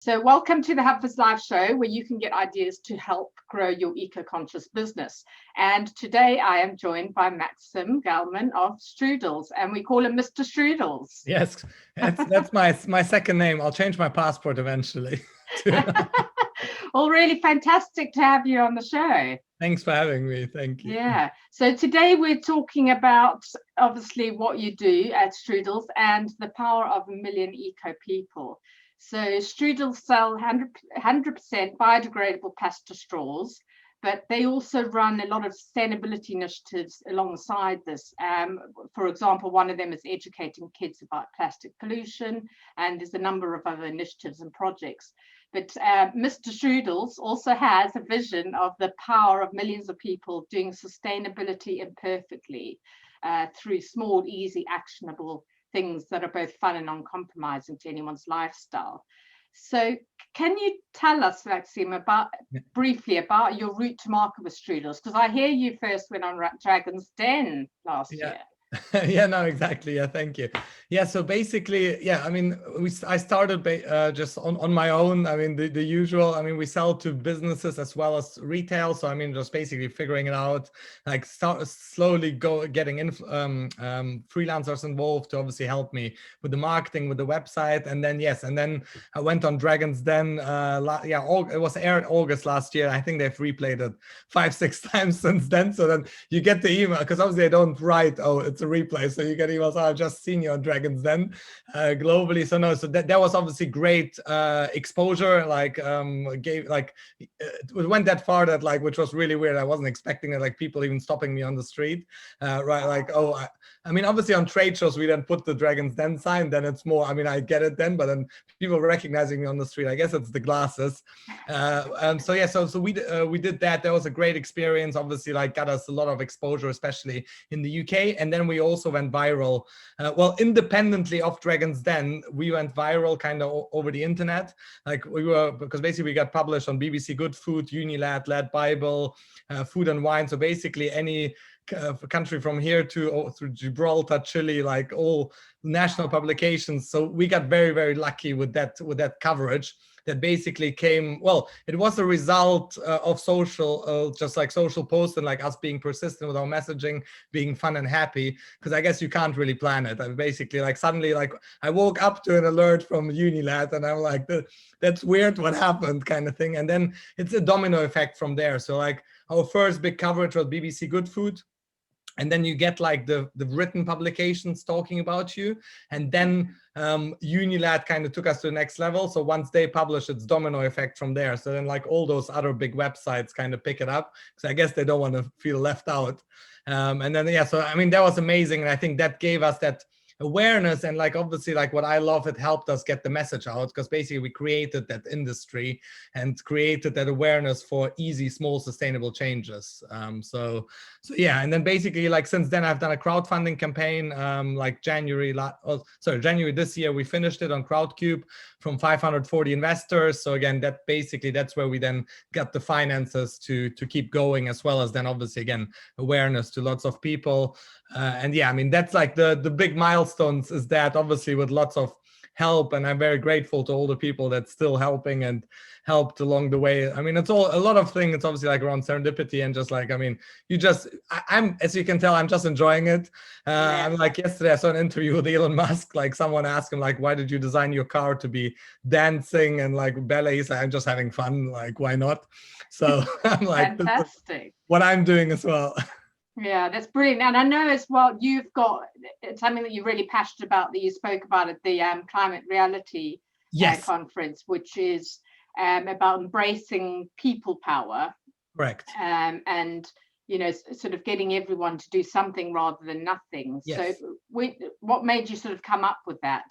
So welcome to the Hubfest Live Show, where you can get ideas to help grow your eco-conscious business. And today I am joined by Maxim Gelmann of Stroodles, and we call him Mr. Stroodles. Yes, that's my second name. I'll change my passport eventually. Well, really fantastic to have you on the show. Thanks for having me. Thank you. Yeah. So today we're talking about, obviously, what you do at Stroodles and the power of a million eco people. So Stroodles sell 100% biodegradable pasta straws, but they also run a lot of sustainability initiatives alongside this. For example, one of them is educating kids about plastic pollution, and there's a number of other initiatives and projects. But Mr. Stroodles also has a vision of the power of millions of people doing sustainability imperfectly through small, easy, actionable things that are both fun and uncompromising to anyone's lifestyle. So can you tell us, Maxim, briefly about your route to market with Stroodles? Because I hear you first went on Dragon's Den last year. Yeah, no, exactly. Yeah, thank you. Yeah, so basically, yeah, I mean, I started just on my own. I mean, the usual. I mean, we sell to businesses as well as retail. So I mean, just basically figuring it out, like slowly getting freelancers involved to obviously help me with the marketing, with the website, and then I went on Dragon's Den. It was aired August last year. I think they've replayed it 5-6 times since then. So then you get the email, because obviously they don't write, oh, it's a replay, so you get emails, I've just seen you on Dragon's Den globally. So that was obviously great exposure, it went that far that which was really weird. I wasn't expecting it, people even stopping me on the street, I mean, obviously on trade shows we then put the Dragon's Den sign, then it's more, I mean, I get it then, but then people recognizing me on the street, I guess it's the glasses. So we did that. That was a great experience, obviously, got us a lot of exposure, especially in the UK. And then we also went viral. Independently of Dragon's Den, we went viral kind of over the internet. Because basically we got published on BBC Good Food, Unilad, Lad Bible, Food and Wine. So basically any country from here through Gibraltar, Chile, all national publications. So we got very, very lucky with that coverage. That basically came, it was a result of social posts and us being persistent with our messaging, being fun and happy, because I guess you can't really plan it. And basically suddenly I woke up to an alert from Unilad and I'm like, that's weird, what happened, kind of thing. And then it's a domino effect from there. So our first big coverage was BBC Good Food. And then you get the written publications talking about you. And then Unilad kind of took us to the next level. So once they publish, it's domino effect from there. So then all those other big websites kind of pick it up, because I guess they don't want to feel left out. And then, so I mean, that was amazing. And I think that gave us that awareness, and obviously what I love, it helped us get the message out, because basically we created that industry and created that awareness for easy, small, sustainable changes. So yeah, and then basically since then I've done a crowdfunding campaign, January this year we finished it on Crowdcube from 540 investors. So again, that's where we then got the finances to keep going, as well as then obviously again awareness to lots of people. And yeah, I mean, that's the big milestones, is that obviously with lots of help, and I'm very grateful to all the people that's still helping and helped along the way. I mean, it's all a lot of things. It's obviously around serendipity and just I mean, I'm, as you can tell, I'm just enjoying it. I'm yesterday I saw an interview with Elon Musk, someone asked him why did you design your car to be dancing and ballet? He's I'm just having fun, why not? So I'm fantastic. What I'm doing as well. Yeah, that's brilliant. And I know as well, you've got something that you're really passionate about, that you spoke about at the Climate Reality Conference, which is about embracing people power. Correct. And, sort of getting everyone to do something rather than nothing. Yes. So what made you sort of come up with that?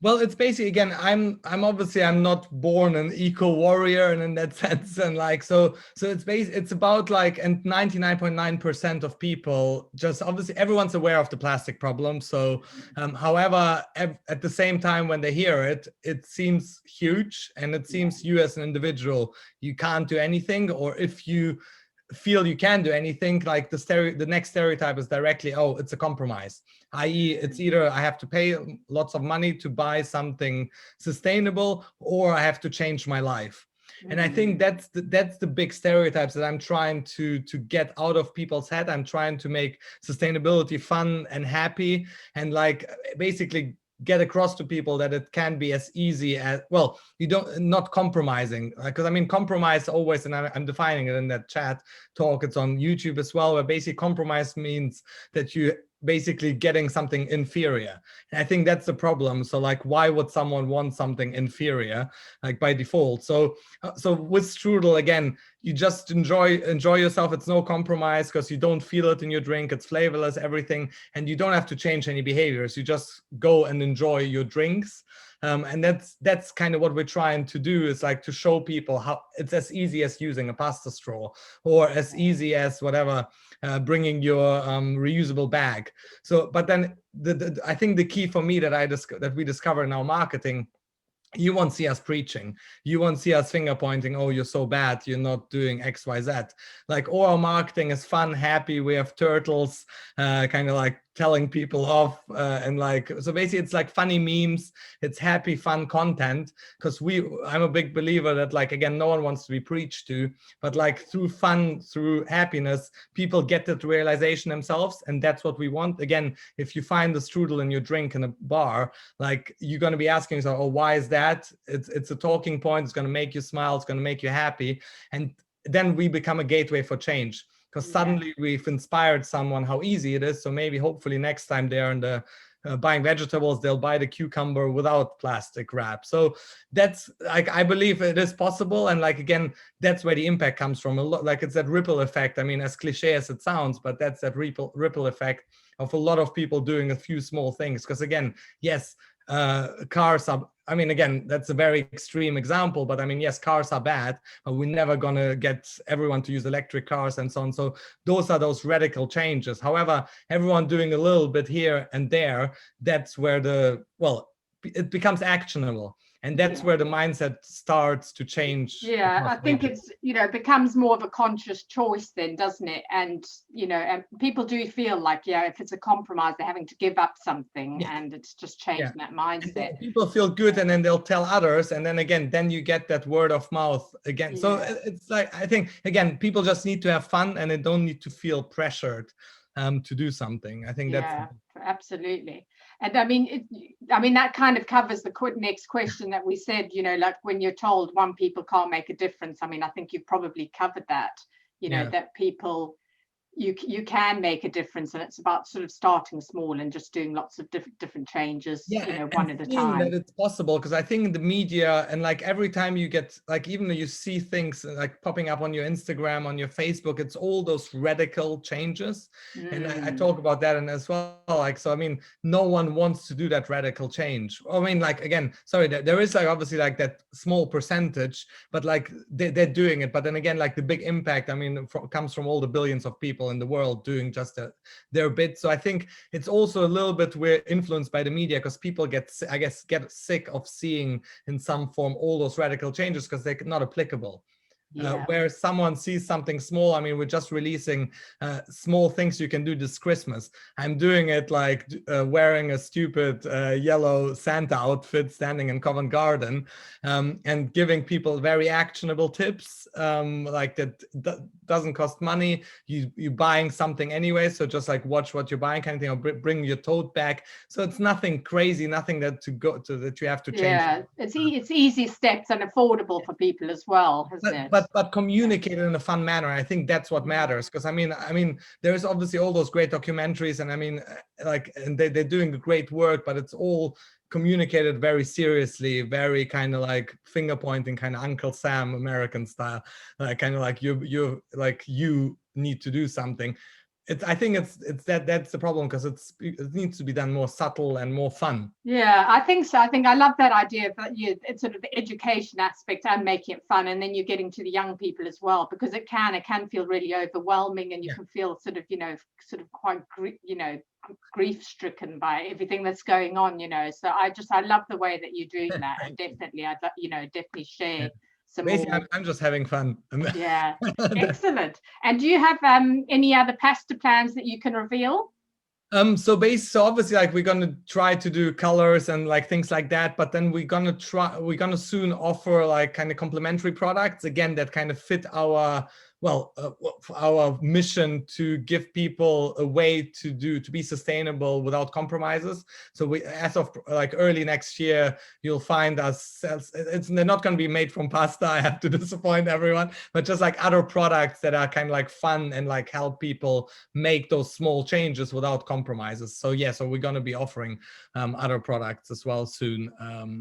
Well, it's basically, again, I'm not born an eco warrior, and in that sense, and so it's about and 99.9% of people, just obviously everyone's aware of the plastic problem. So however, at the same time, when they hear it, it seems huge, and it seems you as an individual, you can't do anything, or if you feel you can do anything, like the next stereotype is directly, oh, it's a compromise, i.e. it's either I have to pay lots of money to buy something sustainable, or I have to change my life. And I think that's the big stereotypes that I'm trying to get out of people's head. I'm trying to make sustainability fun and happy, and like basically get across to people that it can be as easy as, well, you don't, not compromising, because I mean compromise always, and I'm defining it in that chat talk, it's on YouTube as well, where basically compromise means that you basically getting something inferior. And I think that's the problem. So like, why would someone want something inferior, like by default? So with strudel, again, you just enjoy yourself. It's no compromise because you don't feel it in your drink. It's flavorless, everything, and you don't have to change any behaviors. You just go and enjoy your drinks. And that's kind of what we're trying to do, is like to show people how it's as easy as using a pasta straw, or as easy as whatever, bringing your reusable bag. So, but then I think the key for me that we discover in our marketing, you won't see us preaching. You won't see us finger pointing, oh, you're so bad, you're not doing X, Y, Z. Like, all our marketing is fun, happy. We have turtles, kind of like telling people off, and like, so basically it's like funny memes, it's happy, fun content, because I'm a big believer that, like, again, no one wants to be preached to, but like through fun, through happiness, people get that realization themselves, and that's what we want. Again, if you find the strudel in your drink in a bar, like, you're going to be asking yourself, oh, why is that? It's a talking point, it's going to make you smile, it's going to make you happy, and then we become a gateway for change. Because suddenly we've inspired someone how easy it is. So maybe hopefully next time they're in the buying vegetables, they'll buy the cucumber without plastic wrap. So that's like, I believe it is possible. And like, again, that's where the impact comes from. A lot, like, it's that ripple effect. I mean, as cliche as it sounds, but that's that ripple effect of a lot of people doing a few small things. Because again, yes, cars are, I mean, again, that's a very extreme example, but I mean, yes, cars are bad, but we're never going to get everyone to use electric cars and so on. So those are those radical changes. However, everyone doing a little bit here and there, that's where it becomes actionable. And that's where the mindset starts to change. Yeah, I think it's, it becomes more of a conscious choice then, doesn't it? And, and people do feel like, if it's a compromise, they're having to give up something, and it's just changing that mindset. People feel good, and then they'll tell others. And then again, then you get that word of mouth again. So it's like, I think, again, people just need to have fun, and they don't need to feel pressured to do something. I think that's absolutely. And I mean, that kind of covers the next question that we said, like, when you're told one people can't make a difference. I mean, I think you've probably covered that, that people, you can make a difference, and it's about sort of starting small and just doing lots of different changes, one at a time. That it's possible, because I think the media, and like every time you get, like, even though you see things like popping up on your Instagram, on your Facebook, it's all those radical changes. And I talk about that, and as well, like, so I mean, no one wants to do that radical change. I mean, like, again, sorry, there is like obviously like that small percentage, but like they're doing it. But then again, like the big impact, I mean, comes from all the billions of people in the world doing just their bit. So I think it's also a little bit, we're influenced by the media, because people get sick of seeing in some form all those radical changes, because they're not applicable. Where someone sees something small, I mean, we're just releasing small things you can do this Christmas. I'm doing it like wearing a stupid yellow Santa outfit, standing in Covent Garden, and giving people very actionable tips, like that doesn't cost money. You're buying something anyway, so just like watch what you're buying, kind of thing, or bring your tote back. So it's nothing crazy, nothing that you have to change. Yeah, it's easy steps and affordable for people as well, isn't it? But communicated in a fun manner. I think that's what matters, because I mean, there's obviously all those great documentaries, and I mean, like, and they're doing great work, but it's all communicated very seriously, very kind of like finger pointing, kind of Uncle Sam American style, kind of like you like you need to do something. I think it's that's the problem, because it needs to be done more subtle and more fun. Yeah, I think so. I think I love that idea of that. It's sort of the education aspect and making it fun, and then you're getting to the young people as well, because it can feel really overwhelming, and you can feel sort of quite grief stricken by everything that's going on. So I love the way that you're doing that, and definitely I'd definitely share some Basically, more. I'm just having fun. Yeah, excellent. And do you have any other pasta plans that you can reveal? So obviously like we're gonna try to do colors and like things like that, but then we're gonna soon offer like kind of complementary products again that kind of fit our our mission to give people a way to be sustainable without compromises. So we, as of like early next year, you'll find us, they're not going to be made from pasta, I have to disappoint everyone, but just like other products that are kind of like fun and like help people make those small changes without compromises. So yeah, so we're going to be offering other products as well soon.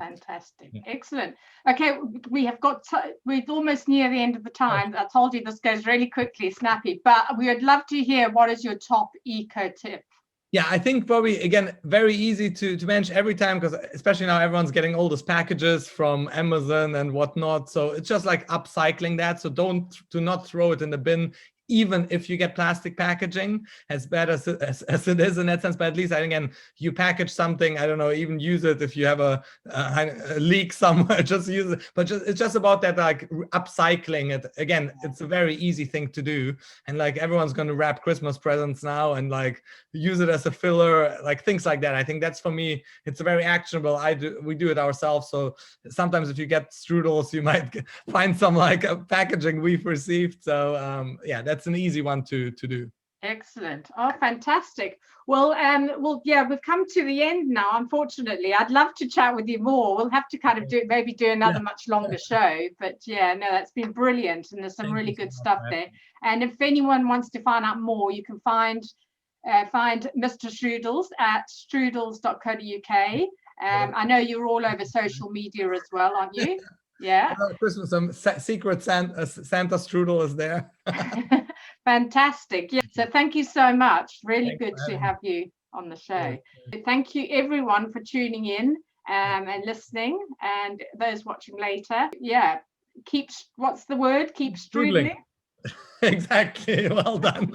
Fantastic. Yeah. Excellent. Okay, we have got we're almost near the end of the time. I told you this goes really quickly, snappy, but we would love to hear what is your top eco tip. Yeah, I think probably, again, very easy to mention every time, because especially now everyone's getting all those packages from Amazon and whatnot. So it's just like upcycling that. So do not throw it in the bin, even if you get plastic packaging, as bad as it is in that sense. But at least, again, you package something, I don't know, even use it if you have a leak somewhere, just use it. But it's just about that, like upcycling it. Again, it's a very easy thing to do. And like everyone's going to wrap Christmas presents now and like use it as a filler, like things like that. I think that's, for me, it's a very actionable. We do it ourselves. So sometimes if you get strudels, you might find some like packaging we've received. So yeah, that's an easy one to do. Excellent. Oh, fantastic. Well, yeah, we've come to the end now, unfortunately. I'd love to chat with you more. We'll have to kind of do another much longer show. But yeah, no, that's been brilliant. And there's some really good stuff there. And if anyone wants to find out more, you can find Mr Stroodles at stroodles.co.uk. I know you're all over social media as well, aren't you? Yeah. Christmas, some secret Santa strudel is there. Fantastic. Yeah. So thank you so much. Really good to have you on the show. Thank you everyone for tuning in and listening, and those watching later. Yeah. What's the word? Keep strudling. Exactly. Well done.